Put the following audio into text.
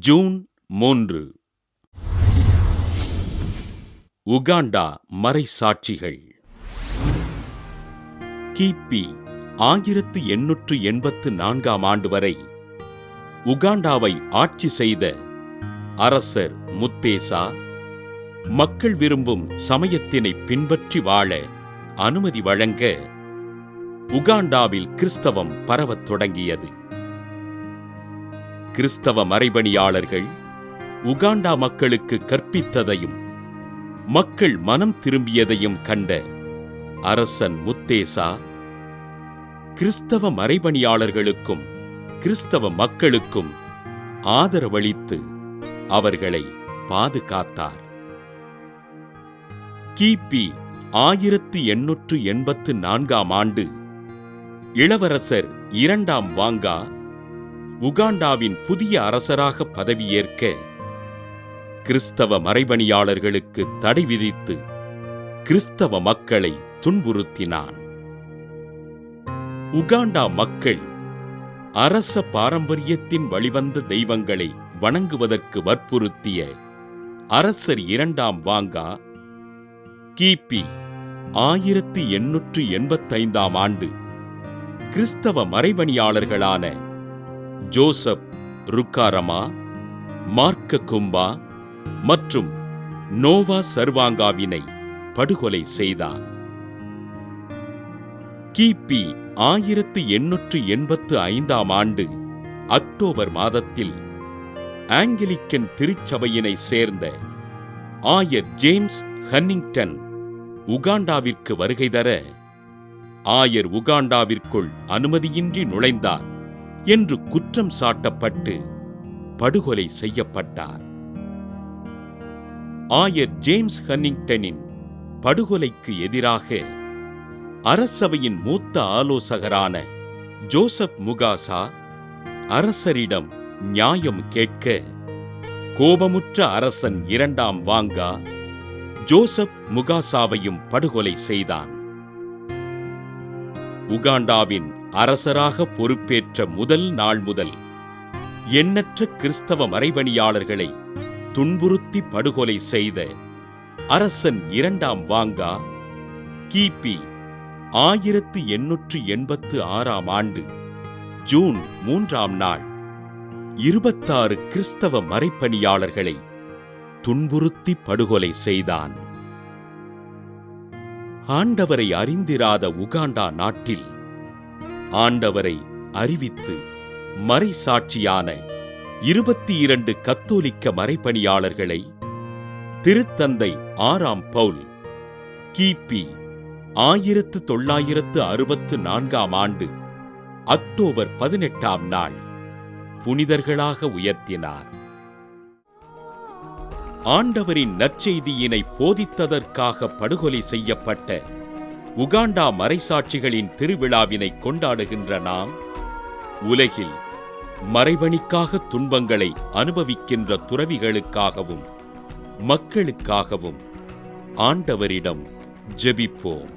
June 3. Uganda மறைசாட்சிகள். கிபி 1884 ஆண்டு வரை உகாண்டாவை ஆட்சி செய்த அரசர் முத்தேசா மக்கள் விரும்பும் சமயத்தினை பின்பற்றி வாழ அனுமதி வழங்க உகாண்டாவில் கிறிஸ்தவம் பரவத் தொடங்கியது. கிறிஸ்தவ மறைபணியாளர்கள் உகாண்டா மக்களுக்கு கற்பித்ததையும் மக்கள் மனம் திரும்பியதையும் கண்ட அரசன் முத்தேசா கிறிஸ்தவ மறைபணியாளர்களுக்கும் கிறிஸ்தவ மக்களுக்கும் ஆதரவளித்து அவர்களை பாதுகாத்தார். கிபி 1884 ஆண்டு இளவரசர் 2ஆம் வாங்கா உகாண்டாவின் புதிய அரசராக பதவியேற்க கிறிஸ்தவ மறைபணியாளர்களுக்கு தடை விதித்து கிறிஸ்தவ மக்களை துன்புறுத்தினான். உகாண்டா மக்கள் அரச பாரம்பரியத்தின் வழிவந்த தெய்வங்களை வணங்குவதற்கு வற்புறுத்திய அரசர் 2ஆம் வாங்கா கிபி 1885 ஆண்டு கிறிஸ்தவ மறைபணியாளர்களான ஜோசப் ருக்காரமா, மார்க்க கும்பா மற்றும் நோவா சர்வாங்காவினை படுகொலை செய்தான். கிபி 1885 ஆண்டு அக்டோபர் மாதத்தில் ஆங்கிலிக்கன் திருச்சபையினை சேர்ந்த ஆயர் ஜேம்ஸ் ஹன்னிங்டன் உகாண்டாவிற்கு வருகை தர ஆயர் உகாண்டாவிற்குள் அனுமதியின்றி நுழைந்தார் என்று குற்றம் சாட்டப்பட்டு படுகொலை செய்யப்பட்டார். ஆயர் ஜேம்ஸ் ஹன்னிங்டனின் படுகொலைக்கு எதிராக அரசவையின் மூத்த ஆலோசகரான ஜோசப் முகாசா அரசரிடம் நியாயம் கேட்க கோபமுற்ற அரசன் 2ஆம் வாங்கா ஜோசப் முகாசாவையும் படுகொலை செய்தான். உகாண்டாவின் அரசராக பொறுப்பேற்ற முதல் நாள் முதல் எண்ணற்ற கிறிஸ்தவ மறைபணியாளர்களை துன்புறுத்தி படுகொலை செய்த அரசன் 2ஆம் வாங்கா கிபி 1886 ஆண்டு ஜூன் 3ஆம் நாள் 26 கிறிஸ்தவ மறைபணியாளர்களை துன்புறுத்தி படுகொலை செய்தான். ஆண்டவரை அறிந்திராத உகாண்டா நாட்டில் ஆண்டவரை அறிவித்து மறைசாட்சியான 22 கத்தோலிக்க மறைபணியாளர்களை திருத்தந்தை 6ஆம் பவுல் கிபி 1964 ஆண்டு அக்டோபர் 18ஆம் நாள் புனிதர்களாக உயர்த்தினார். ஆண்டவரின் நற்செய்தியினை போதித்ததற்காக படுகொலை செய்யப்பட்ட உகாண்டா மறைசாட்சிகளின் திருவிழாவினை கொண்டாடுகின்ற நாம், உலகில் மறைபணிக்காக துன்பங்களை அனுபவிக்கின்ற துறவிகளுக்காகவும் மக்களுக்காகவும் ஆண்டவரிடம் ஜெபிப்போம்.